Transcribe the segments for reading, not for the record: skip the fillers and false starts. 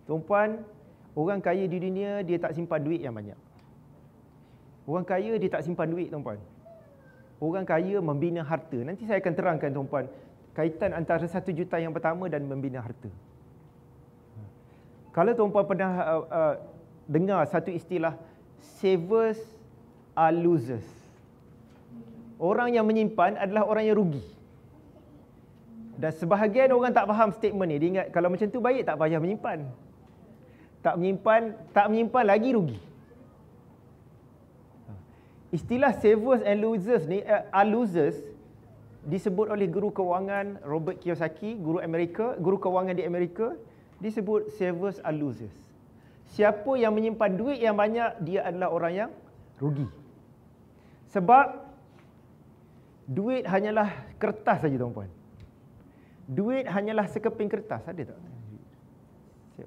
Tuan-puan, orang kaya di dunia dia tak simpan duit yang banyak. Orang kaya dia tak simpan duit, tuan-puan. Orang kaya membina harta. Nanti saya akan terangkan, tuan-puan, kaitan antara 1 juta yang pertama dan membina harta. Kalau tuan-puan pernah dengar satu istilah, savers are losers. Orang yang menyimpan adalah orang yang rugi. Dan sebahagian orang tak faham statement ni. Dia ingat kalau macam tu baik tak payah menyimpan. Tak menyimpan lagi rugi. Istilah savers and losers ni, are losers, disebut oleh guru kewangan Robert Kiyosaki, guru kewangan di Amerika, disebut savers are losers. Siapa yang menyimpan duit yang banyak, dia adalah orang yang rugi. Sebab duit hanyalah kertas saja, tuan-puan. Duit hanyalah sekeping kertas. Ada tak?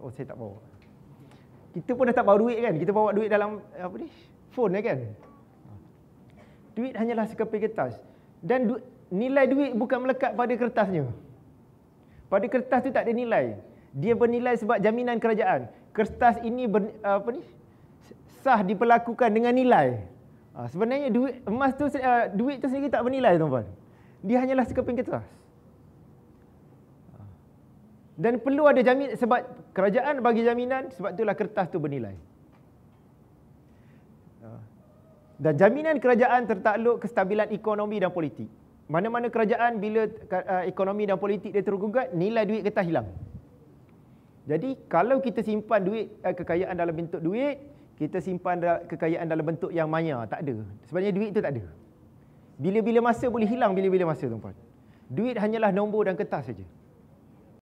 Oh, saya tak bawa. Kita pun dah tak bawa duit kan? Kita bawa duit dalam phone kan? Duit hanyalah sekeping kertas. Dan nilai duit bukan melekat pada kertasnya. Pada kertas tu tak ada nilai. Dia bernilai sebab jaminan kerajaan. Kertas ini sah diperlakukan dengan nilai. Sebenarnya duit tu sendiri tak bernilai, tuan-puan. Dia hanyalah sekeping kertas. Dan perlu ada jaminan sebab kerajaan bagi jaminan, sebab itulah kertas tu bernilai. Dan jaminan kerajaan tertakluk kestabilan ekonomi dan politik. Mana-mana kerajaan bila ekonomi dan politik dia tergugat, nilai duit kertas hilang. Jadi kalau kita simpan duit, kekayaan dalam bentuk duit, kita simpan kekayaan dalam bentuk yang maya, tak ada. Sebenarnya duit itu tak ada. Bila-bila masa boleh hilang, bila-bila masa, tuan-puan. Duit hanyalah nombor dan kertas saja.